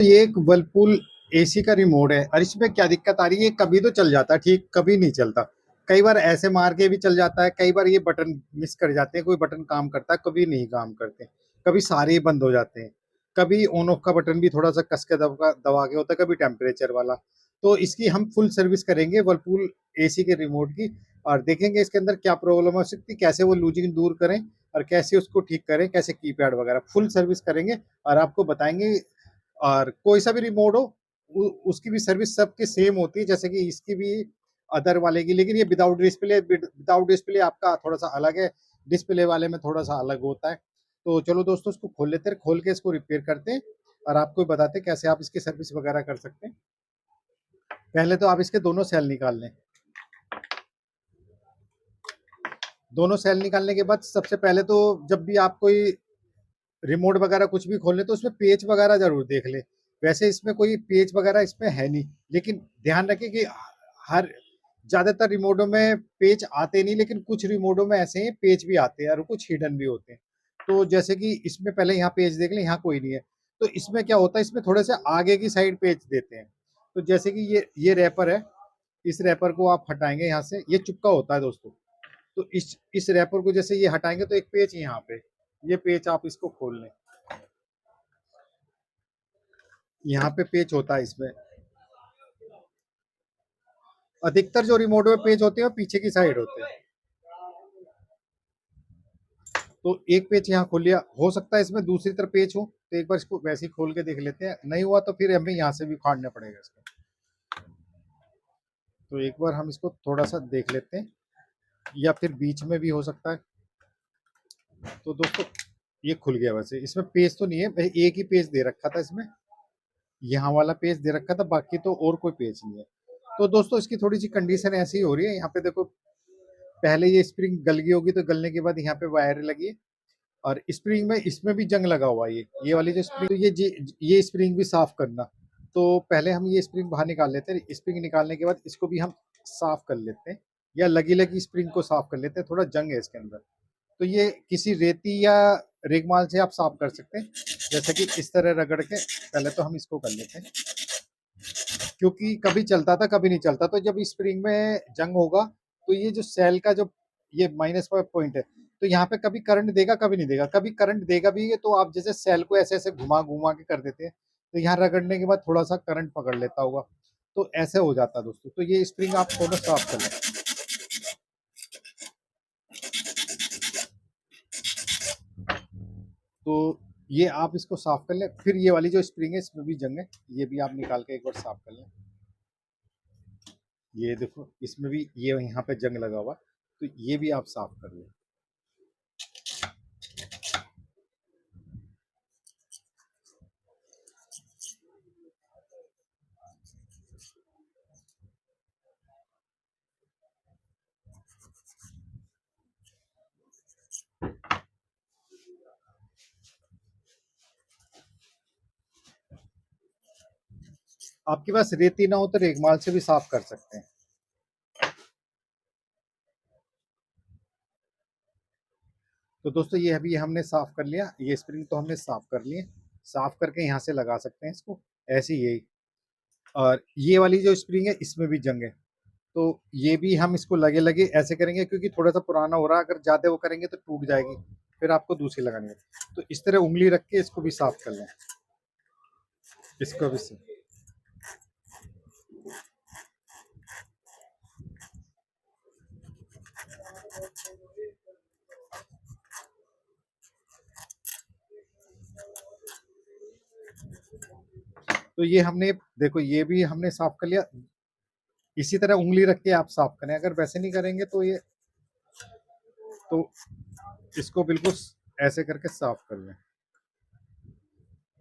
ये एक Whirlpool AC का रिमोट है और इसमें क्या दिक्कत आ रही है, कभी तो चल जाता है ठीक, कभी नहीं चलता। कई बार ऐसे मार के भी चल जाता है, कई बार ये बटन मिस कर जाते हैं, कोई बटन काम करता है, कभी नहीं काम करते, कभी सारे ही बंद हो जाते हैं, कभी ऑन ऑफ का बटन भी थोड़ा सा कस के दबा दबा के होता है, कभी टेम्परेचर वाला। तो इसकी हम फुल सर्विस करेंगे वर्लपूल एसी के रिमोट की, और देखेंगे इसके अंदर क्या प्रॉब्लम हो सकती है, कैसे वो लूजिंग दूर करें और कैसे उसको ठीक करें, कैसे कीपैड वगैरह फुल सर्विस करेंगे और आपको बताएंगे। और कोई सा भी रिमोट हो, उसकी भी सर्विस सबकी सेम होती है, जैसे कि इसकी भी अदर वाले की, लेकिन ये विदाउट डिस्प्ले आपका थोड़ा सा अलग है, डिस्प्ले वाले में थोड़ा सा अलग होता है। तो चलो दोस्तों, इसको खोल लेते हैं, खोल के इसको रिपेयर करते हैं और आपको बताते हैं कैसे आप इसकी सर्विस वगैरह कर सकते हैं। पहले तो आप इसके दोनों सेल निकाल लें। दोनों सेल निकालने के बाद सबसे पहले तो जब भी आप कोई रिमोट वगैरह कुछ भी खोलने तो उसमें पेच वगैरह जरूर देख ले। वैसे इसमें कोई पेच वगैरह इसमें है नहीं, लेकिन ध्यान रखें कि हर ज्यादातर रिमोटों में पेच आते नहीं, लेकिन कुछ रिमोटों में ऐसे हैं पेच भी आते हैं और कुछ हिडन भी होते हैं। तो जैसे कि इसमें पहले यहाँ पेच देख लें, यहाँ कोई नहीं है। तो इसमें क्या होता है, इसमें थोड़े से आगे की साइड पेच देते हैं। तो जैसे कि ये रैपर है, इस रैपर को आप हटाएंगे यहाँ से, ये चुपका होता है दोस्तों। तो इस रैपर को जैसे ये हटाएंगे तो एक पेच यहाँ पे, ये पेच आप इसको खोल लें। यहाँ पे पेच होता है इसमें। अधिकतर जो रिमोट में पेच होते हैं वो पीछे की साइड होते हैं। तो एक पेच यहाँ खोल लिया, हो सकता है इसमें दूसरी तरफ पेच हो, तो एक बार इसको वैसे ही खोल के देख लेते हैं, नहीं हुआ तो फिर हमें यहाँ से भी उखाड़ना पड़ेगा इसको। तो एक बार हम इसको थोड़ा सा देख लेते हैं, या फिर बीच में भी हो सकता है। तो दोस्तों ये खुल गया, वैसे इसमें पेच तो नहीं है, एक ही पेच दे रखा था इसमें, यहाँ वाला पेच दे रखा था, बाकी तो और कोई पेच नहीं है। तो दोस्तों इसकी थोड़ी सी कंडीशन ऐसी ही हो रही है, यहाँ पे देखो पहले ये स्प्रिंग गल गई होगी, तो गलने के बाद यहाँ पे वायर लगी है और स्प्रिंग में इसमें भी जंग लगा हुआ है। ये वाली जो स्प्रिंग, तो ये स्प्रिंग भी साफ करना। तो पहले हम ये स्प्रिंग बाहर निकाल लेते हैं, स्प्रिंग निकालने के बाद इसको भी हम साफ कर लेते हैं, या लगी लगी स्प्रिंग को साफ कर लेते हैं, थोड़ा जंग है इसके अंदर। तो ये किसी रेती या रेगमाल से आप साफ कर सकते हैं, जैसे कि इस तरह रगड़ के। पहले तो हम इसको कर लेते हैं, क्योंकि कभी चलता था कभी नहीं चलता, तो जब स्प्रिंग में जंग होगा तो ये जो सेल का जो ये माइनस पॉइंट है, तो यहाँ पे कभी करंट देगा कभी नहीं देगा, कभी करंट देगा भी है, तो आप जैसे सेल को ऐसे ऐसे घुमा घुमा के कर देते हैं, तो यहाँ रगड़ने के बाद थोड़ा सा करंट पकड़ लेता होगा, तो ऐसे हो जाता है दोस्तों। तो ये स्प्रिंग आप थोड़ा साफ कर लें। तो ये आप इसको साफ कर लें, फिर ये वाली जो स्प्रिंग है इसमें भी जंग है, ये भी आप निकाल के एक बार साफ कर लें। ये देखो इसमें भी ये यहाँ पे जंग लगा हुआ, तो ये भी आप साफ कर लें। आपके पास रेती ना हो तो रेगमाल से भी साफ कर सकते हैं। तो दोस्तों ये अभी हमने साफ कर लिया, ये स्प्रिंग तो हमने साफ कर लिए, साफ करके यहाँ से लगा सकते हैं इसको ऐसे ही यही। और ये वाली जो स्प्रिंग है इसमें भी जंग है, तो ये भी हम इसको लगे लगे ऐसे करेंगे, क्योंकि थोड़ा सा पुराना हो रहा है, अगर ज्यादा वो करेंगे तो टूट जाएगी, फिर आपको दूसरी लगानी है। तो इस तरह उंगली रख के इसको भी साफ कर लें, इसको भी तो ये हमने देखो ये भी हमने साफ कर लिया। इसी तरह उंगली रख के आप साफ करें, अगर वैसे नहीं करेंगे तो ये, तो इसको बिल्कुल ऐसे करके साफ कर लें।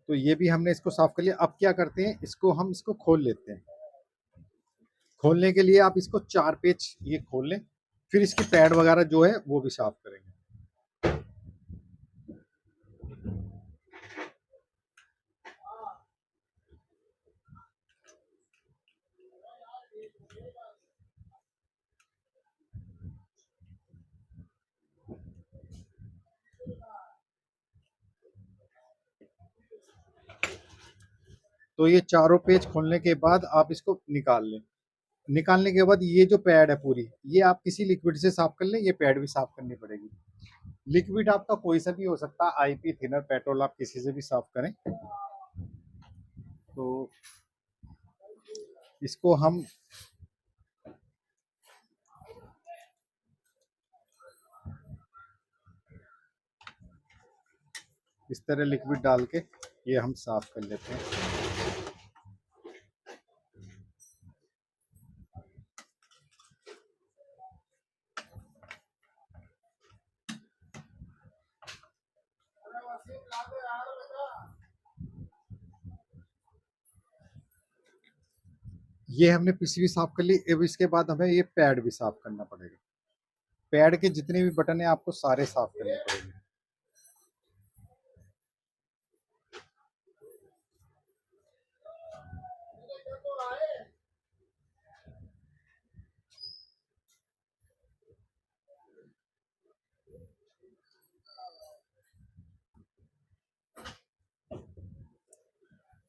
तो ये भी हमने इसको साफ कर लिया। अब क्या करते हैं, इसको खोल लेते हैं। खोलने के लिए आप इसको 4 पेच ये खोल लें, फिर इसकी पैड वगैरह जो है वो भी साफ करेंगे। तो ये चारों पेज खोलने के बाद आप इसको निकाल लें। निकालने के बाद ये जो पैड है पूरी, ये आप किसी लिक्विड से साफ कर लें, ये पैड भी साफ करनी पड़ेगी। लिक्विड आपका कोई सा भी हो सकता है, आईपी, थिनर, पेट्रोल, आप किसी से भी साफ करें। तो इसको हम इस तरह लिक्विड डाल के ये हम साफ कर लेते हैं। ये हमने पीसीबी साफ कर ली। अब इसके बाद हमें ये पैड भी साफ करना पड़ेगा। पैड के जितने भी बटन है आपको सारे साफ करने पड़ेंगे।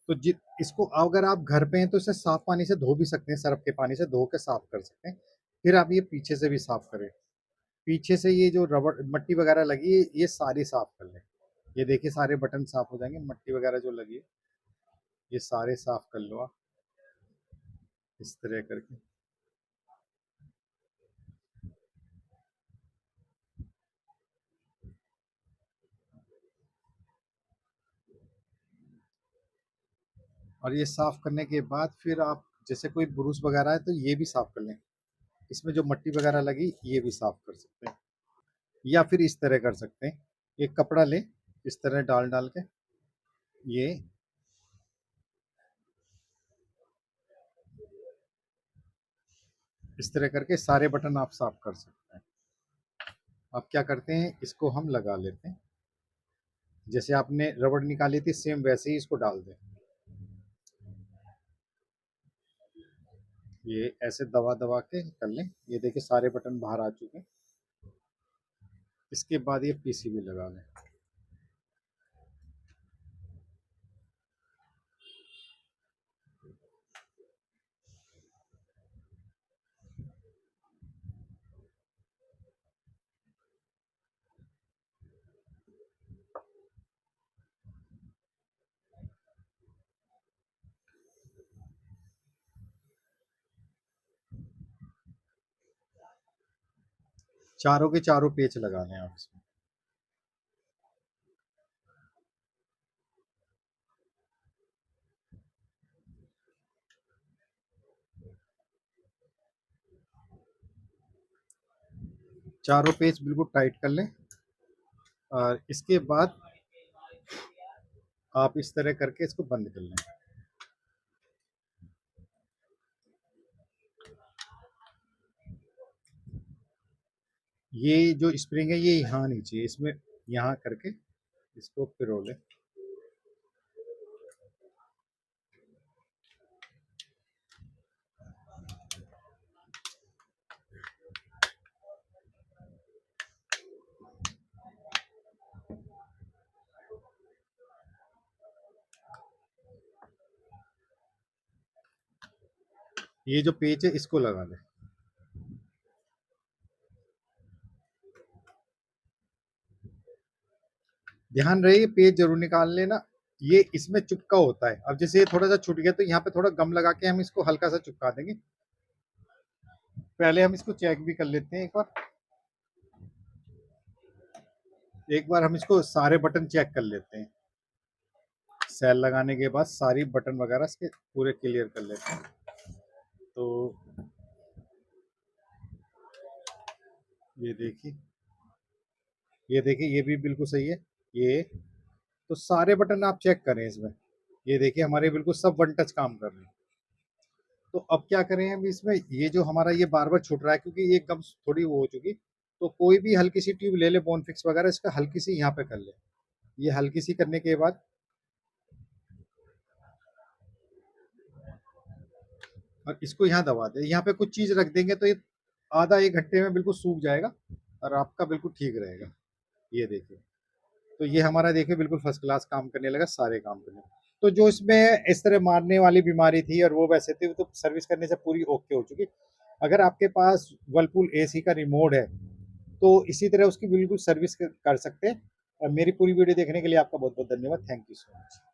तो इसको अगर आप घर पे हैं तो इसे साफ पानी से धो भी सकते हैं, सर्फ के पानी से धो के साफ कर सकते हैं। फिर आप ये पीछे से भी साफ करें। पीछे से ये जो रबड़ मट्टी वगैरह लगी है ये सारी साफ कर लें। ये देखिए सारे बटन साफ हो जाएंगे, मट्टी वगैरह जो लगी है ये सारे साफ कर लो आप इस तरह करके। और ये साफ करने के बाद फिर आप जैसे कोई ब्रूस वगैरह है तो ये भी साफ कर लें। इसमें जो मट्टी वगैरह लगी ये भी साफ कर सकते हैं। या फिर इस तरह कर सकते हैं, एक कपड़ा ले, इस तरह डाल डाल के ये इस तरह करके सारे बटन आप साफ कर सकते हैं। अब क्या करते हैं, इसको हम लगा लेते हैं। जैसे आपने रबड़ निकाली थी सेम वैसे ही इसको डाल दें। ये ऐसे दबा दबा के कर लें। ये देखिए सारे बटन बाहर आ चुके हैं। इसके बाद ये पीसीबी लगा लें। चारों के चारों पेच लगा लें आप इसमें। चारों पेच बिल्कुल टाइट कर लें। और इसके बाद आप इस तरह करके इसको बंद कर लें। ये जो स्प्रिंग है ये यहाँ नीचे है, इसमें यहाँ करके इसको पिरो लें। ये जो पेच है इसको लगा लें। ध्यान रहे ये पेज जरूर निकाल लेना, ये इसमें चिपका होता है। अब जैसे ये थोड़ा सा छूट गया तो यहाँ पे थोड़ा गम लगा के हम इसको हल्का सा चिपका देंगे। पहले हम इसको चेक भी कर लेते हैं एक बार हम इसको सारे बटन चेक कर लेते हैं। सेल लगाने के बाद सारी बटन वगैरह इसके पूरे क्लियर कर लेते हैं। तो ये देखिए, ये देखिए ये भी बिल्कुल सही है। ये तो सारे बटन आप चेक करें इसमें। ये देखिए हमारे बिल्कुल सब वन टच काम कर रहे हैं। तो अब क्या करें हम इसमें, ये जो हमारा ये बार बार छूट रहा है क्योंकि ये गम थोड़ी वो हो चुकी, तो कोई भी हल्की सी ट्यूब ले ले बॉन फिक्स वगैरह, इसका हल्की सी यहाँ पे कर ले। ये हल्की सी करने के बाद और इसको यहाँ दबा दे। यहाँ पे कुछ चीज रख देंगे तो ये आधा एक घंटे में बिल्कुल सूख जाएगा और आपका बिल्कुल ठीक रहेगा। ये देखिए, तो ये हमारा देखिए बिल्कुल फर्स्ट क्लास काम करने लगा, सारे काम करने। तो जो इसमें इस तरह मारने वाली बीमारी थी और वो वैसे थे, वो तो सर्विस करने से पूरी ओके हो चुकी। अगर आपके पास वर्लपूल एसी का रिमोट है, तो इसी तरह उसकी बिल्कुल सर्विस कर सकते हैं। मेरी पूरी वीडियो देखने के लिए आपका बहुत-बहुत धन्यवाद। Thank you so much.